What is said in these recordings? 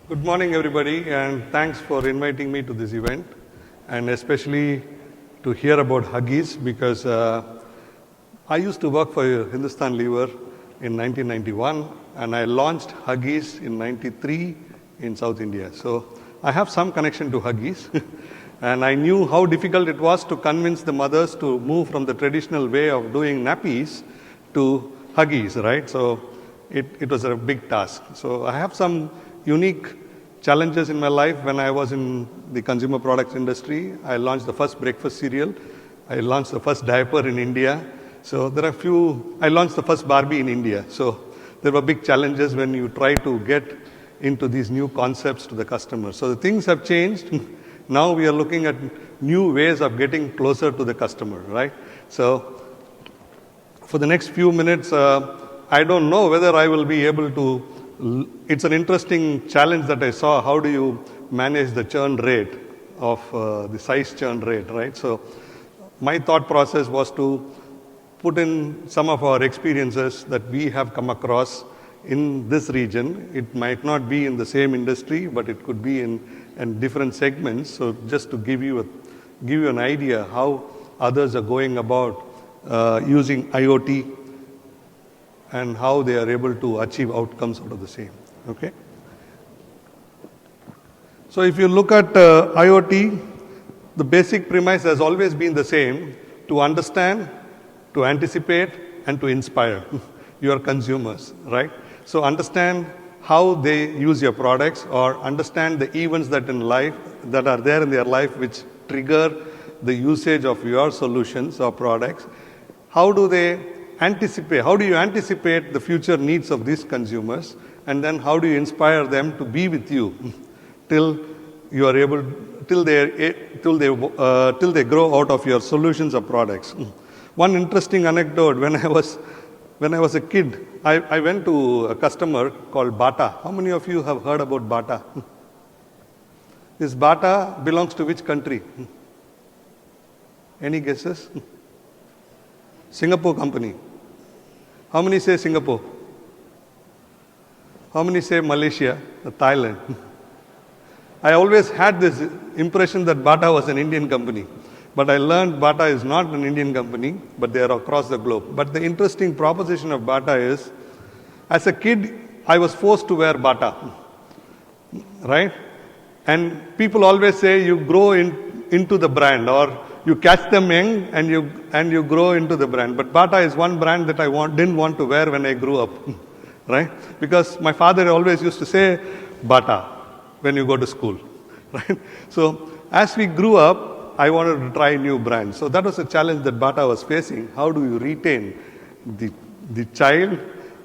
Good morning, everybody, and thanks for inviting me to this event, and especially to hear about Huggies because I used to work for Hindustan Lever in 1991, and I launched Huggies in 93 in South India. So I have some connection to Huggies, and I knew how difficult it was to convince the mothers to move from the traditional way of doing nappies to Huggies, right? So it was a big task. So I have some unique challenges in my life. When I was in the consumer products industry, I launched the first breakfast cereal. I launched the first diaper in India. So there are I launched the first Barbie in India. So there were big challenges when you try to get into these new concepts to the customer. So the things have changed. Now we are looking at new ways of getting closer to the customer, right? So for the next few minutes, I don't know whether I will be able to. It's an interesting challenge that I saw. How do you manage the churn rate of the size churn rate, right? So my thought process was to put in some of our experiences that we have come across in this region. It might not be in the same industry, but it could be in different segments. So just to give you an idea how others are going about using IoT and how they are able to achieve outcomes out of the same. Okay. So if you look at IoT, the basic premise has always been the same: to understand, to anticipate, and to inspire your consumers, right? So understand how they use your products, or understand the events that are there in their life which trigger the usage of your solutions or products. How do you anticipate the future needs of these consumers, and then how do you inspire them to be with you till they grow out of your solutions or products? One interesting anecdote: when I was a kid, I went to a customer called Bata. How many of you have heard about Bata? This Bata belongs to which country? Any guesses? Singapore company. How many say Singapore? How many say Malaysia, Thailand? I always had this impression that Bata was an Indian company, but I learned Bata is not an Indian company, but they are across the globe. But the interesting proposition of Bata is, as a kid, I was forced to wear Bata, right? And people always say you grow into the brand, or you catch them young and you grow into the brand. But Bata is one brand that I didn't want to wear when I grew up, right? Because my father always used to say Bata when you go to school, right? So as we grew up, I wanted to try new brands. So that was a challenge that Bata was facing. How do you retain the child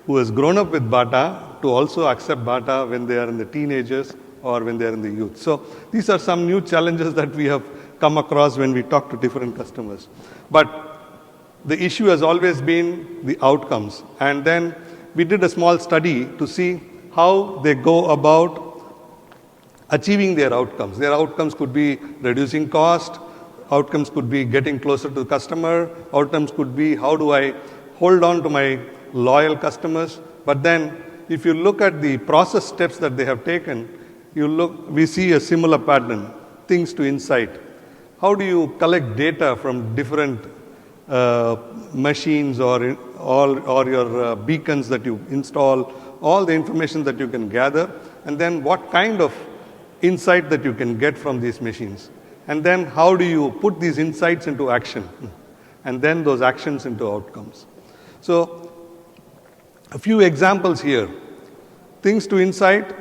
who has grown up with Bata to also accept Bata when they are in the teenagers or when they are in the youth? So these are some new challenges that we have come across when we talk to different customers. But the issue has always been the outcomes. And then we did a small study to see how they go about achieving their outcomes. Their outcomes could be reducing cost, outcomes could be getting closer to the customer, outcomes could be how do I hold on to my loyal customers. But then if you look at the process steps that they have taken, we see a similar pattern: things to insight. How do you collect data from different machines or your beacons that you install, all the information that you can gather, and then what kind of insight that you can get from these machines? And then how do you put these insights into action, and then those actions into outcomes? So a few examples here. Things to insight.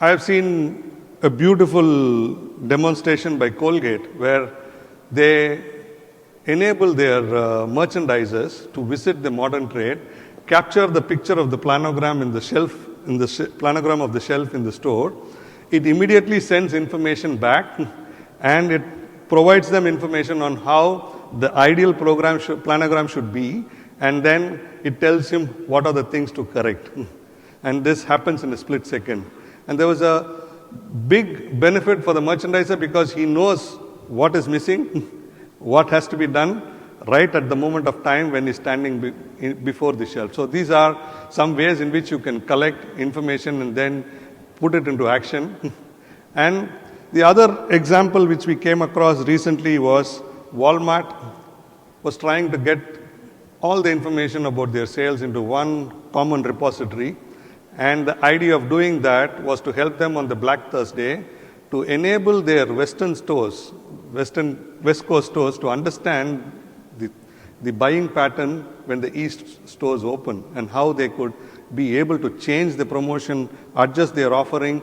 I have seen a beautiful demonstration by Colgate where they enable their merchandisers to visit the modern trade, capture the picture of the planogram planogram of the shelf in the store. It immediately sends information back, and it provides them information on how the ideal planogram should be, and then it tells him what are the things to correct. And this happens in a split second. And there was a big benefit for the merchandiser because he knows what is missing, what has to be done right at the moment of time when he's standing before the shelf. So these are some ways in which you can collect information and then put it into action. And the other example which we came across recently was Walmart was trying to get all the information about their sales into one common repository. And the idea of doing that was to help them on the Black Thursday to enable their West Coast stores to understand the buying pattern when the East stores open and how they could be able to change the promotion, adjust their offering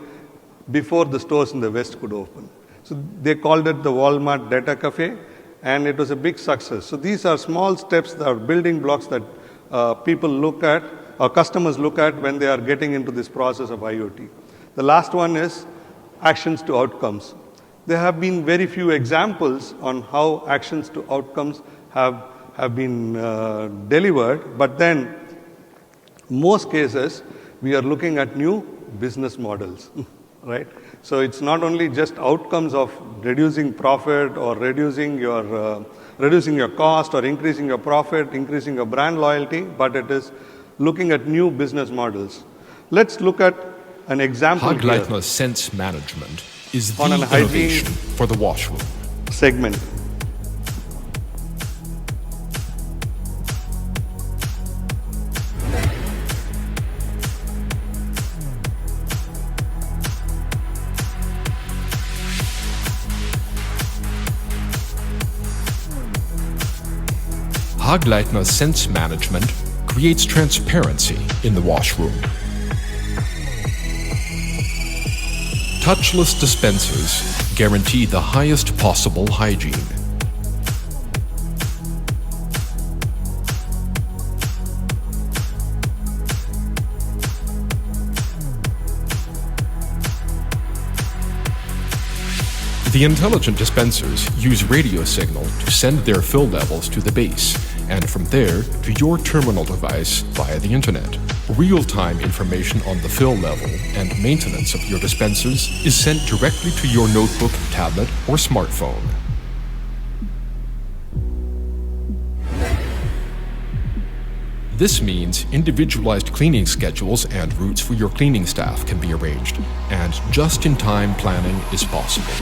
before the stores in the West could open. So they called it the Walmart Data Cafe, and it was a big success. So these are small steps that are building blocks that people look at, or customers look at when they are getting into this process of IoT. The last one is actions to outcomes. There have been very few examples on how actions to outcomes have been delivered, but then most cases we are looking at new business models, right? So it's not only just outcomes of reducing profit or reducing your cost or increasing your profit, increasing your brand loyalty, but it is looking at new business models. Let's look at an example here. Hagleitner Sense Management is the innovation for the washroom segment. Hagleitner Sense Management creates transparency in the washroom. Touchless dispensers guarantee the highest possible hygiene. The intelligent dispensers use radio signal to send their fill levels to the base, and from there to your terminal device via the internet. Real-time information on the fill level and maintenance of your dispensers is sent directly to your notebook, tablet, or smartphone. This means individualized cleaning schedules and routes for your cleaning staff can be arranged, and just-in-time planning is possible.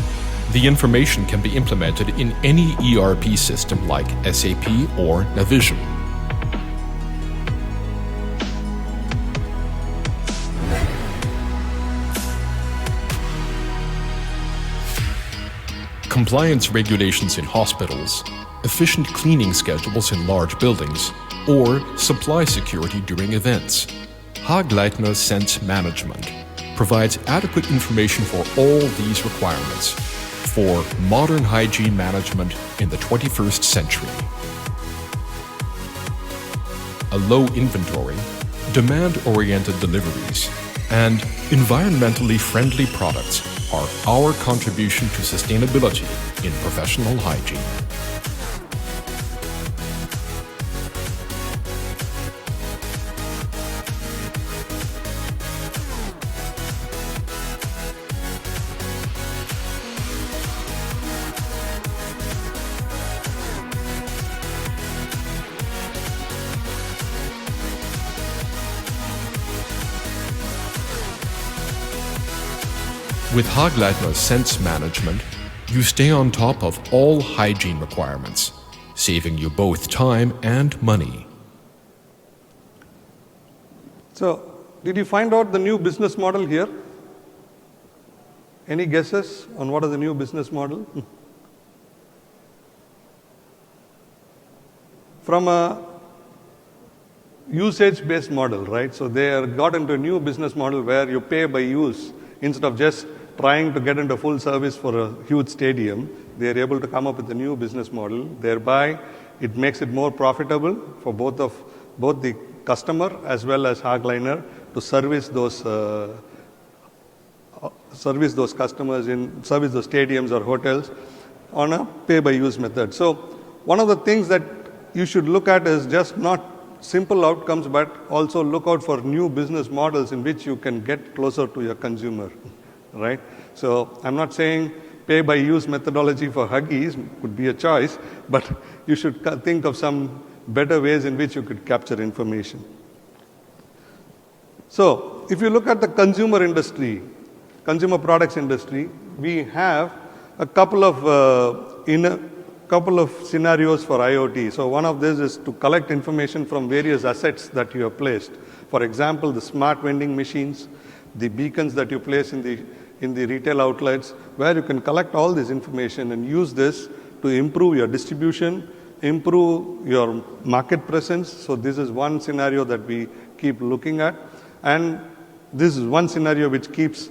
The information can be implemented in any ERP system like SAP or Navision. Compliance regulations in hospitals, efficient cleaning schedules in large buildings, or supply security during events. Hagleitner Sense Management provides adequate information for all these requirements for modern hygiene management in the 21st century. A low inventory, demand-oriented deliveries, and environmentally friendly products are our contribution to sustainability in professional hygiene. With Hagleitner Sense Management, you stay on top of all hygiene requirements, saving you both time and money. So, did you find out the new business model here? Any guesses on what is the new business model? From a usage-based model, right? So they are got into a new business model where you pay by use instead of just trying to get into full service for a huge stadium. They are able to come up with a new business model. Thereby, it makes it more profitable for both the customer as well as Hagleitner to service those customers service those stadiums or hotels on a pay-by-use method. So one of the things that you should look at is just not simple outcomes, but also look out for new business models in which you can get closer to your consumer, right? So I'm not saying pay-by-use methodology for Huggies could be a choice, but you should think of some better ways in which you could capture information. So if you look at the consumer industry, consumer products industry, we have a couple of scenarios for IoT. So one of this is to collect information from various assets that you have placed. For example, the smart vending machines, the beacons that you place in the retail outlets, where you can collect all this information and use this to improve your distribution, improve your market presence. So this is one scenario that we keep looking at. And this is one scenario which keeps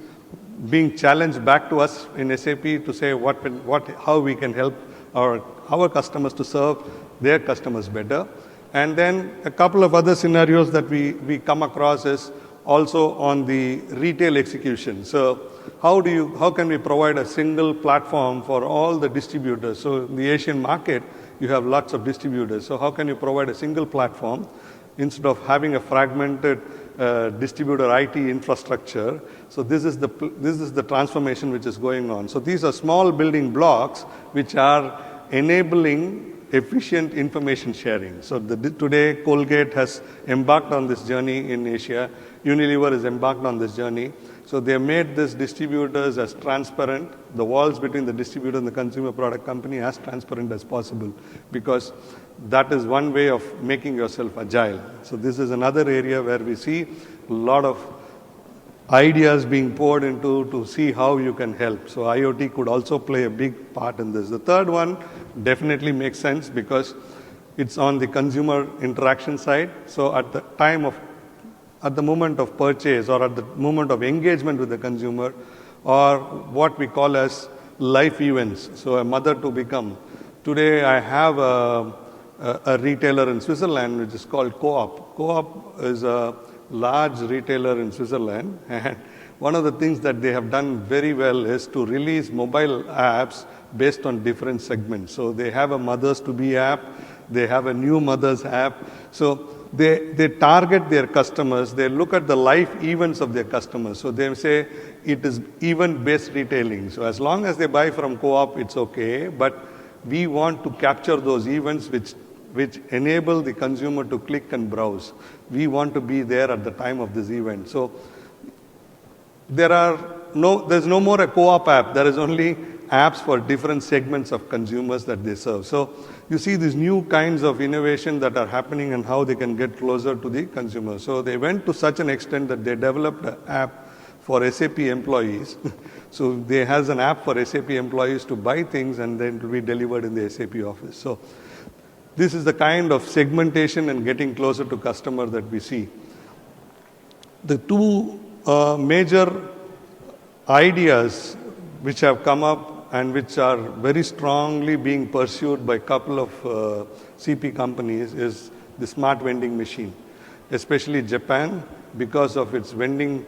being challenged back to us in SAP to say how we can help our customers to serve their customers better. And then a couple of other scenarios that we come across is also on the retail execution. So how can we provide a single platform for all the distributors? So in the Asian market, you have lots of distributors. So how can you provide a single platform instead of having a fragmented distributor IT infrastructure? So this is the transformation which is going on. So these are small building blocks which are enabling efficient information sharing. So today Colgate has embarked on this journey in Asia. Unilever is embarked on this journey. So they made these distributors as transparent, the walls between the distributor and the consumer product company as transparent as possible, because that is one way of making yourself agile. So this is another area where we see a lot of ideas being poured into to see how you can help. So IoT could also play a big part in this. The third one definitely makes sense because it's on the consumer interaction side. So at the moment of purchase or at the moment of engagement with the consumer, or what we call as life events. So a mother to become. Today I have a retailer in Switzerland which is called Co-op. Co-op is a large retailer in Switzerland, and one of the things that they have done very well is to release mobile apps based on different segments. So they have a mothers to be app, they have a new mothers app. So they target their customers, they look at the life events of their customers. So they say it is event-based retailing. So as long as they buy from Co-op, it's okay, but we want to capture those events which enable the consumer to click and browse. We want to be there at the time of this event. So there's no more a Co-op app. There is only apps for different segments of consumers that they serve. So you see these new kinds of innovation that are happening and how they can get closer to the consumer. So they went to such an extent that they developed an app for SAP employees. So they has an app for SAP employees to buy things and then to be delivered in the SAP office. So this is the kind of segmentation and getting closer to customer that we see. The two major ideas which have come up and which are very strongly being pursued by a couple of CP companies is the smart vending machine, especially Japan, because of its vending,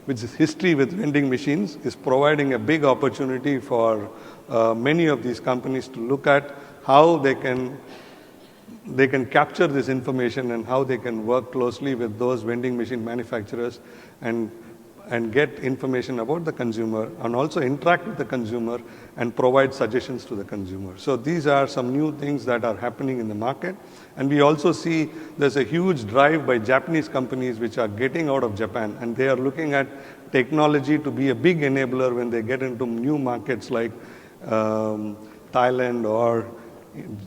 which is history with vending machines, is providing a big opportunity for many of these companies to look at how they can capture this information and how they can work closely with those vending machine manufacturers and get information about the consumer and also interact with the consumer and provide suggestions to the consumer. So these are some new things that are happening in the market. And we also see there's a huge drive by Japanese companies which are getting out of Japan, and they are looking at technology to be a big enabler when they get into new markets like Thailand or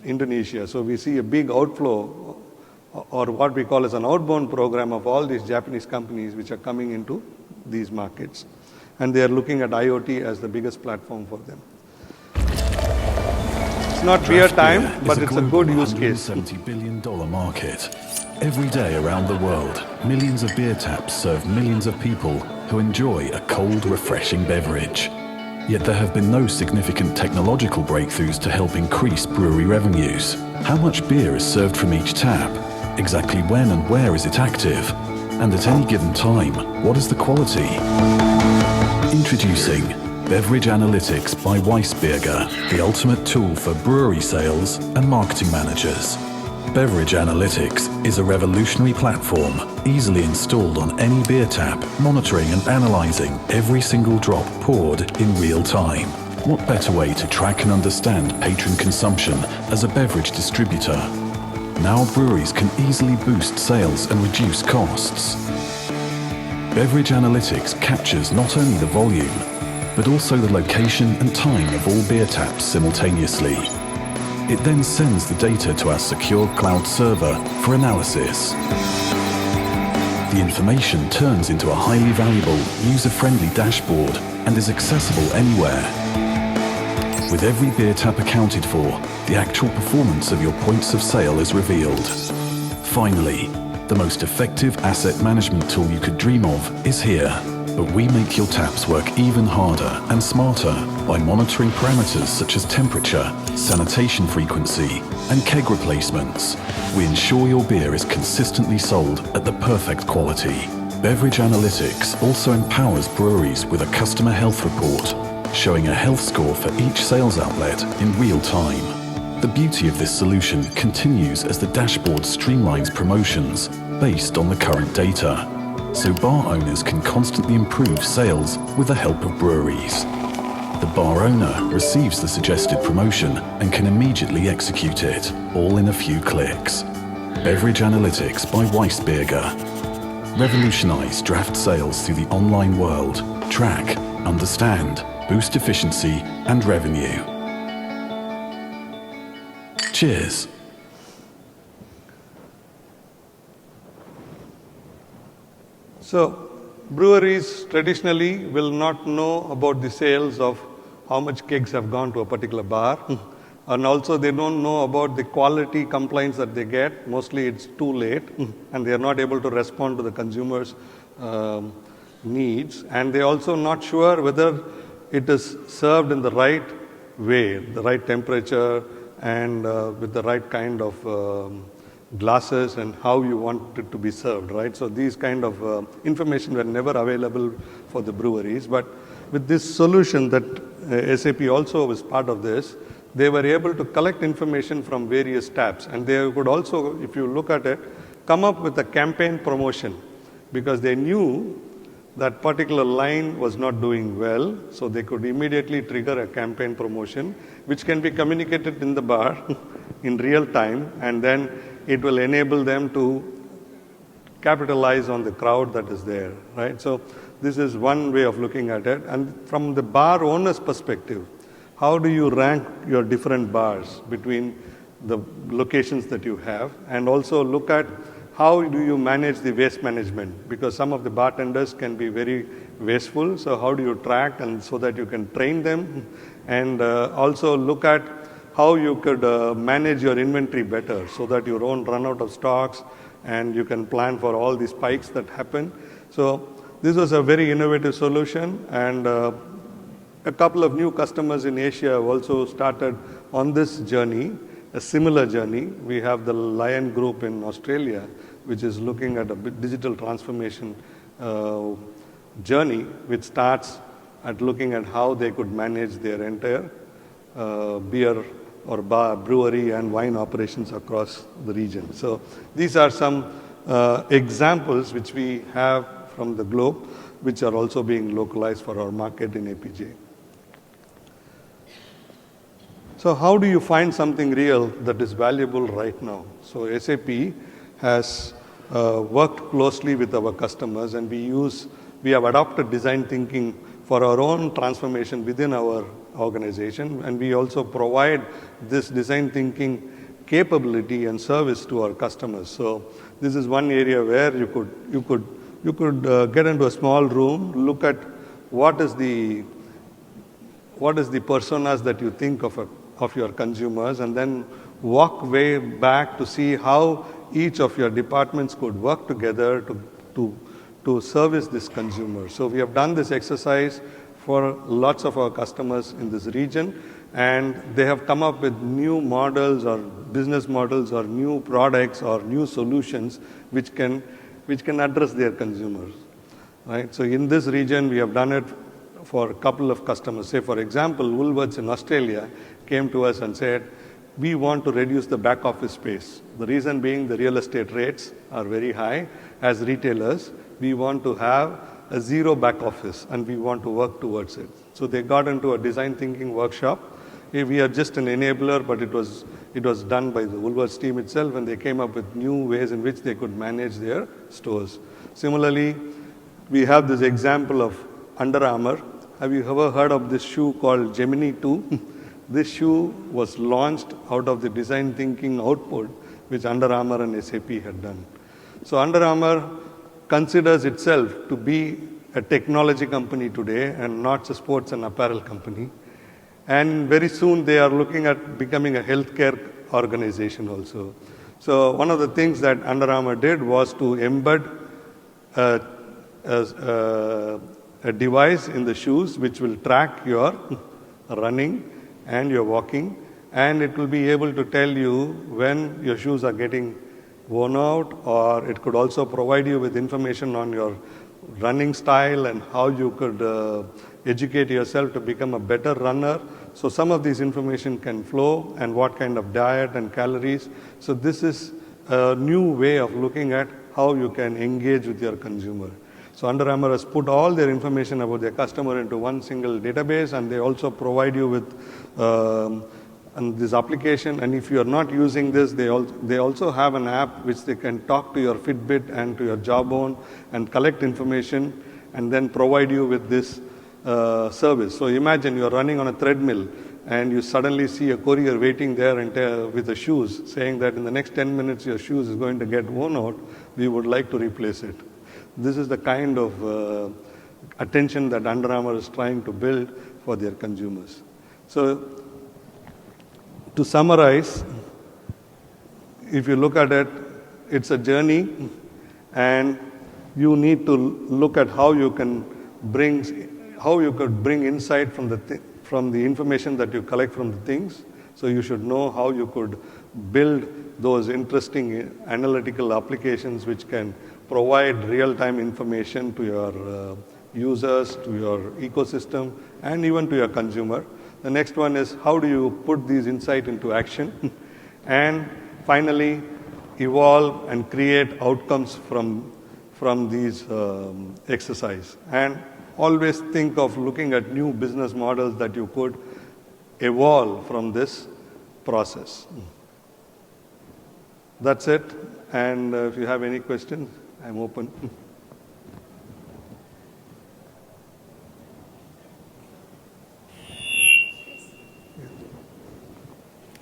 Indonesia. So we see a big outflow, or what we call as an outbound program of all these Japanese companies which are coming into these markets. And they are looking at IoT as the biggest platform for them. It's not beer time, but it's a good use case. $170 billion market. Every day around the world, millions of beer taps serve millions of people who enjoy a cold, refreshing beverage. Yet there have been no significant technological breakthroughs to help increase brewery revenues. How much beer is served from each tap? Exactly when and where is it active? And at any given time, what is the quality? Introducing Beverage Analytics by Weissberger, the ultimate tool for brewery sales and marketing managers. Beverage Analytics is a revolutionary platform, easily installed on any beer tap, monitoring and analyzing every single drop poured in real time. What better way to track and understand patron consumption as a beverage distributor? Now breweries can easily boost sales and reduce costs. Beverage Analytics captures not only the volume, but also the location and time of all beer taps simultaneously. It then sends the data to our secure cloud server for analysis. The information turns into a highly valuable, user-friendly dashboard and is accessible anywhere. With every beer tap accounted for, the actual performance of your points of sale is revealed. Finally, the most effective asset management tool you could dream of is here. But we make your taps work even harder and smarter by monitoring parameters such as temperature, sanitation frequency, and keg replacements. We ensure your beer is consistently sold at the perfect quality. Beverage Analytics also empowers breweries with a customer health report, showing a health score for each sales outlet in real time. The beauty of this solution continues as the dashboard streamlines promotions based on the current data, so bar owners can constantly improve sales with the help of breweries. The bar owner receives the suggested promotion and can immediately execute it, all in a few clicks. Beverage Analytics by Weissberger. Revolutionize draft sales through the online world. Track, understand, boost efficiency and revenue. Cheers. So, breweries traditionally will not know about the sales of how much kegs have gone to a particular bar. And also they don't know about the quality complaints that they get. Mostly it's too late and they are not able to respond to the consumers' needs. And they're also not sure whether it is served in the right way, the right temperature, and with the right kind of glasses and how you want it to be served, right? So these kind of information were never available for the breweries. But with this solution that SAP also was part of this, they were able to collect information from various taps. And they could also, if you look at it, come up with a campaign promotion because they knew that particular line was not doing well, so they could immediately trigger a campaign promotion, which can be communicated in the bar in real time, and then it will enable them to capitalize on the crowd that is there, right? So this is one way of looking at it. And from the bar owner's perspective, how do you rank your different bars between the locations that you have, and also look at how do you manage the waste management? Because some of the bartenders can be very wasteful, so how do you track and so that you can train them? And also look at how you could manage your inventory better so that you don't run out of stocks and you can plan for all the spikes that happen. So this was a very innovative solution, and a couple of new customers in Asia have also started on this journey, a similar journey. We have the Lion Group in Australia, which is looking at a digital transformation journey, which starts at looking at how they could manage their entire beer or bar, brewery and wine operations across the region. So these are some examples which we have from the globe, which are also being localized for our market in APJ. So how do you find something real that is valuable right now? So SAP has worked closely with our customers, and we have adopted design thinking for our own transformation within our organization, and we also provide this design thinking capability and service to our customers. So this is one area where you could get into a small room, look at what is the personas that you think of your consumers, and then walk way back to see how each of your departments could work together to service this consumer. So we have done this exercise for lots of our customers in this region, and they have come up with new models or business models or new products or new solutions which can address their consumers, right? So in this region, we have done it for a couple of customers. Say, for example, Woolworths in Australia came to us and said, we want to reduce the back office space. The reason being the real estate rates are very high. As retailers, we want to have a zero back office, and we want to work towards it. So they got into a design thinking workshop. We are just an enabler, but it was done by the Woolworths team itself, and they came up with new ways in which they could manage their stores. Similarly, we have this example of Under Armour. Have you ever heard of this shoe called Gemini 2? This shoe was launched out of the design thinking output which Under Armour and SAP had done. So Under Armour considers itself to be a technology company today and not a sports and apparel company. And very soon they are looking at becoming a healthcare organization also. So one of the things that Under Armour did was to embed a device in the shoes which will track your running and your walking, and it will be able to tell you when your shoes are getting worn out, or it could also provide you with information on your running style and how you could educate yourself to become a better runner. So some of these information can flow, and what kind of diet and calories. So this is a new way of looking at how you can engage with your consumer. So Under Armour has put all their information about their customer into one single database, and they also provide you with this application. And if you are not using this, they also have an app which they can talk to your Fitbit and to your Jawbone and collect information and then provide you with this service. So imagine you're running on a treadmill and you suddenly see a courier waiting there and with the shoes saying that in the next 10 minutes your shoes is going to get worn out, we would like to replace it. This is the kind of attention that Under Armour is trying to build for their consumers. So to summarize, if you look at it, it's a journey, and you need to look at how you could bring insight from the information that you collect from the things. So you should know how you could build those interesting analytical applications which can provide real-time information to your users, to your ecosystem, and even to your consumer. The next one is how do you put these insights into action? And finally, evolve and create outcomes from these exercise. And always think of looking at new business models that you could evolve from this process. That's it. And if you have any questions, I'm open.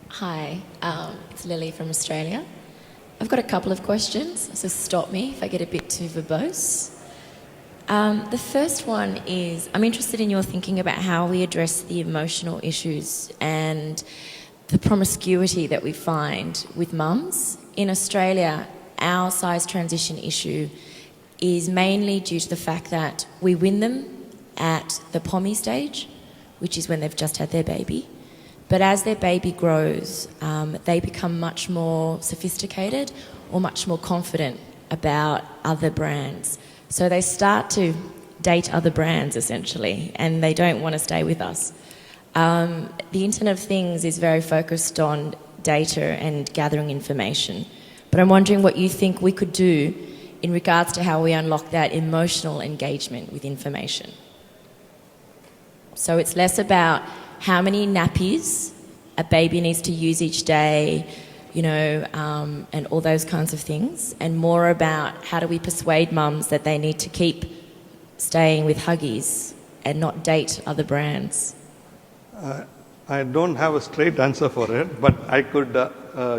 Hi, it's Lily from Australia. I've got a couple of questions, so stop me if I get a bit too verbose. The first one is, I'm interested in your thinking about how we address the emotional issues and the promiscuity that we find with mums. In Australia, our size transition issue is mainly due to the fact that we win them at the pommy stage, which is when they've just had their baby. But as their baby grows, they become much more sophisticated or much more confident about other brands. So they start to date other brands, essentially, and they don't want to stay with us. The Internet of Things is very focused on data and gathering information. But I'm wondering what you think we could do in regards to how we unlock that emotional engagement with information. So it's less about how many nappies a baby needs to use each day, and all those kinds of things, and more about how do we persuade mums that they need to keep staying with Huggies and not date other brands. I don't have a straight answer for it, but I could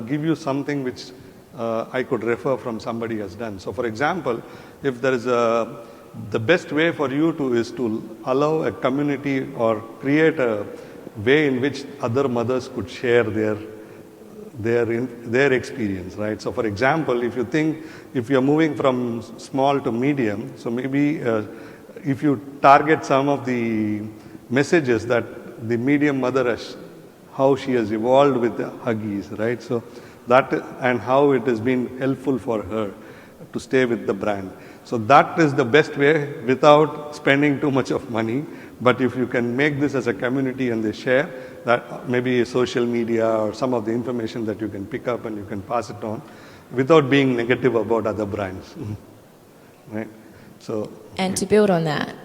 give you something which I could refer from somebody has done. So for example, if there is the best way for you is to allow a community or create a way in which other mothers could share their experience, right? So for example, if you're moving from small to medium, so maybe if you target some of the messages that the medium mother has, how she has evolved with the Huggies, right? So that, and how it has been helpful for her to stay with the brand. So that is the best way without spending too much of money. But if you can make this as a community and they share, that maybe social media or some of the information that you can pick up and you can pass it on without being negative about other brands. Right? So. And to build on that,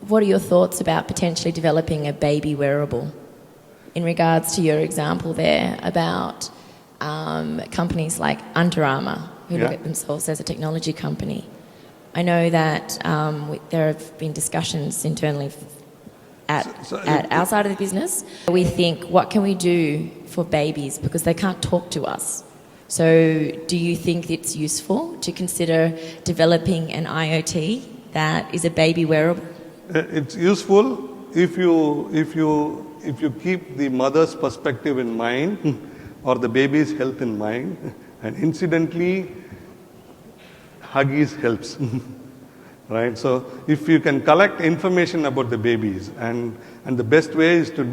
what are your thoughts about potentially developing a baby wearable in regards to your example there about companies like Under Armour, who look at themselves as a technology company? I know that there have been discussions internally at our side of the business. We think, what can we do for babies because they can't talk to us? So do you think it's useful to consider developing an IoT that is a baby wearable? It's useful if you keep the mother's perspective in mind or the baby's health in mind, and incidentally, Huggies helps. Right? So if you can collect information about the babies, and the best way is to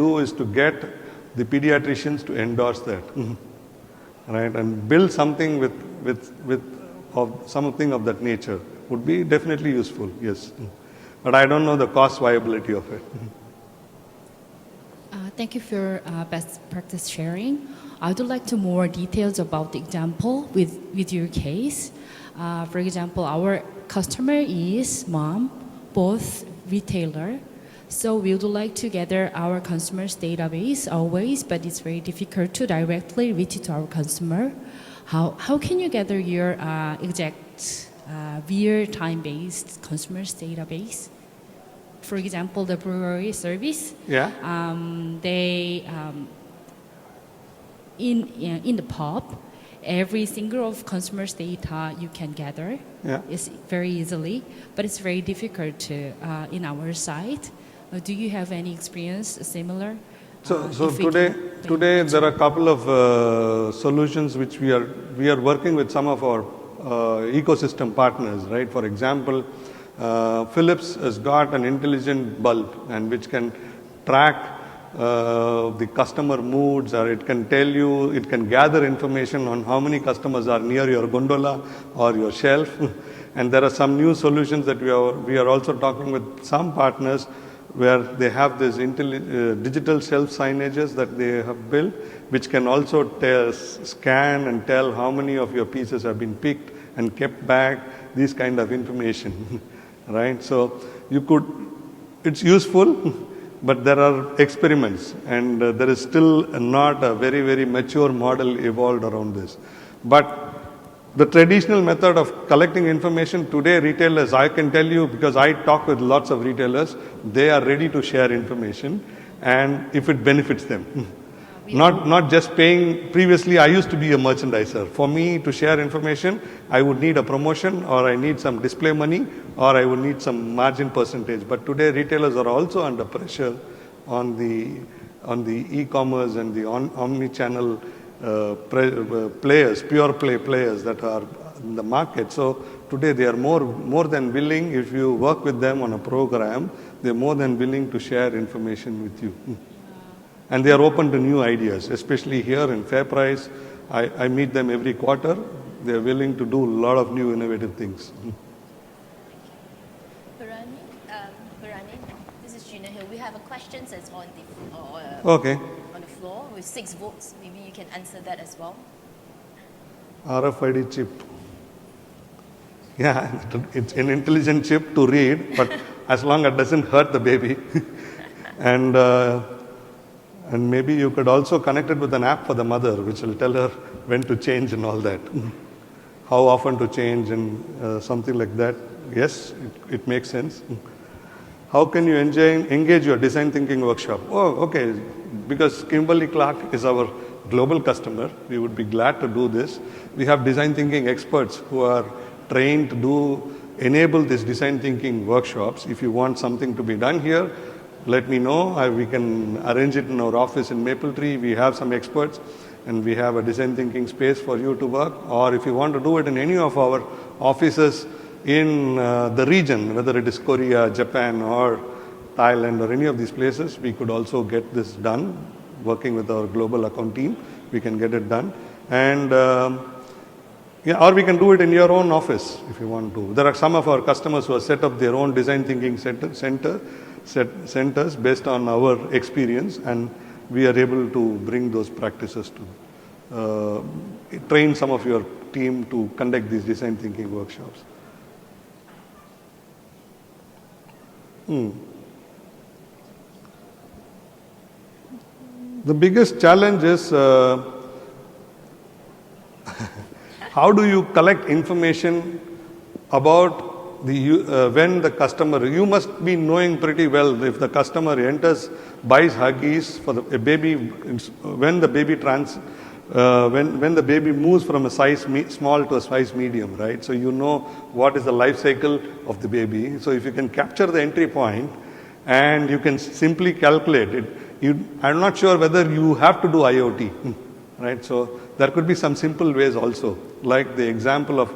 get the pediatricians to endorse that. Right? And build something with something of that nature would be definitely useful, yes. But I don't know the cost viability of it. Thank you for best practice sharing. I would like to more details about the example with your case. For example, our customer is mom, both retailer. So we would like to gather our customers' database always, but it's very difficult to directly reach to our customer. How can you gather your exact real-time based customers' database? For example, the brewery service. Yeah. They in the pub, every single of customers' data you can gather. Yeah. Is very easily, but it's very difficult to in our site. Do you have any experience similar? So today there are a couple of solutions which we are working with some of our ecosystem partners, right? For example, Philips has got an intelligent bulb and which can track the customer moods, or it can tell you, it can gather information on how many customers are near your gondola or your shelf. And there are some new solutions that we are also talking with some partners where they have this digital shelf signages that they have built, which can also scan and tell how many of your pieces have been picked and kept back, these kind of information. Right? So it's useful, but there are experiments, and there is still not a very, very mature model evolved around this. But the traditional method of collecting information today, retailers, I can tell you because I talk with lots of retailers, they are ready to share information, and if it benefits them. Not just paying. Previously, I used to be a merchandiser. For me to share information, I would need a promotion, or I need some display money, or I would need some margin percentage. But today, retailers are also under pressure on the e-commerce and the omni-channel players, pure play players that are in the market. So today, they are more than willing. If you work with them on a program, they're more than willing to share information with you. And they are open to new ideas, especially here in FairPrice. I meet them every quarter. They are willing to do a lot of new innovative things. Bharani, this is Gina here. We have a question that's on the floor with 6 votes. Maybe you can answer that as well. RFID chip. Yeah, it's an intelligent chip to read, but as long as it doesn't hurt the baby. And maybe you could also connect it with an app for the mother, which will tell her when to change and all that. How often to change and something like that. Yes, it makes sense. How can you engage your design thinking workshop? Oh, okay. Because Kimberly Clark is our global customer, we would be glad to do this. We have design thinking experts who are trained to enable these design thinking workshops. If you want something to be done here, let me know. We can arrange it in our office in Mapletree. We have some experts, and we have a design thinking space for you to work. Or if you want to do it in any of our offices in the region, whether it is Korea, Japan, or Thailand, or any of these places, we could also get this done. Working with our global account team, we can get it done. And or we can do it in your own office if you want to. There are some of our customers who have set up their own design thinking centers based on our experience, and we are able to bring those practices to train some of your team to conduct these design thinking workshops. The biggest challenge is how do you collect information about when the customer, you must be knowing pretty well if the customer enters, buys Huggies for a baby, when the baby when the baby moves from a size small to a size medium, right? So you know what is the life cycle of the baby. So if you can capture the entry point and you can simply calculate it, I'm not sure whether you have to do IoT, right? So there could be some simple ways also, like the example of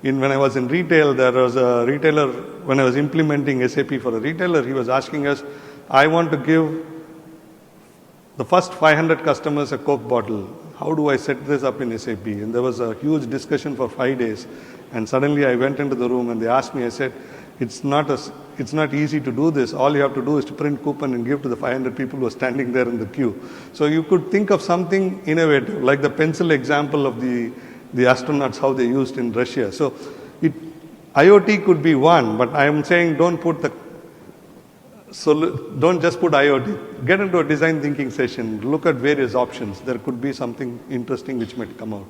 when I was in retail, there was a retailer, when I was implementing SAP for a retailer, he was asking us, I want to give the first 500 customers a Coke bottle. How do I set this up in SAP? And there was a huge discussion for 5 days. And suddenly I went into the room and they asked me, I said, it's not easy to do this. All you have to do is to print coupon and give to the 500 people who are standing there in the queue. So you could think of something innovative, like the pencil example of the astronauts, how they used in Russia. So IoT could be one, but I am saying don't just put IoT. Get into a design thinking session. Look at various options. There could be something interesting which might come out.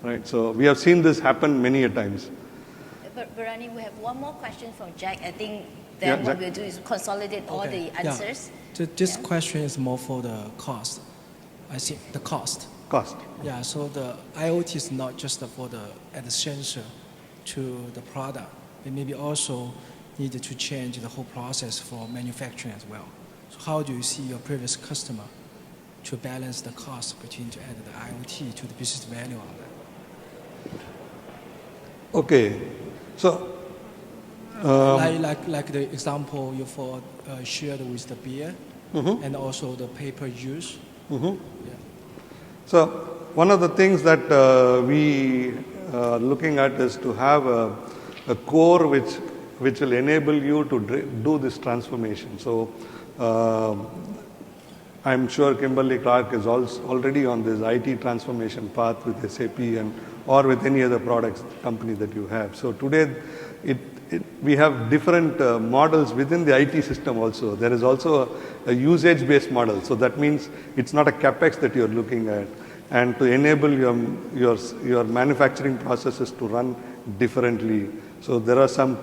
Right. So we have seen this happen many a times. But Bharani, we have one more question from Jack. I think then what we'll do is consolidate all the answers. So this question is more for the cost. I see the cost. Cost. Yeah, so the IoT is not just for the sensor to the product, but maybe also needed to change the whole process for manufacturing as well. So how do you see your previous customer to balance the cost between to add the IoT to the business value on that? Okay, so like the example you shared with the beer and also the paper use. Yeah. So one of the things that we are looking at is to have a core which will enable you to do this transformation. So I'm sure Kimberly Clark is already on this IT transformation path with SAP or with any other products company that you have. So today we have different models within the IT system also. There is also a usage-based model. So that means it's not a capex that you're looking at, and to enable your manufacturing processes to run differently. So there are some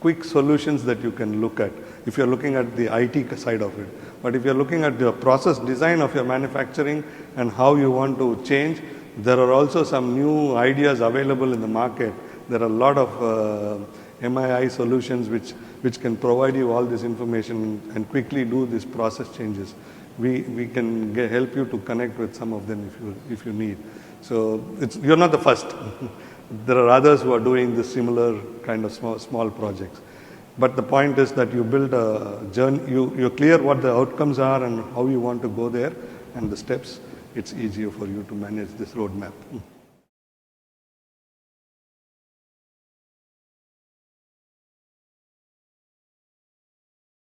quick solutions that you can look at if you're looking at the IT side of it. But if you're looking at the process design of your manufacturing and how you want to change, there are also some new ideas available in the market. There are a lot of MII solutions which can provide you all this information and quickly do these process changes. We can help you to connect with some of them if you need. So you're not the first. There are others who are doing this similar kind of small projects. But the point is that you build a journey, you're clear what the outcomes are and how you want to go there and the steps. It's easier for you to manage this roadmap.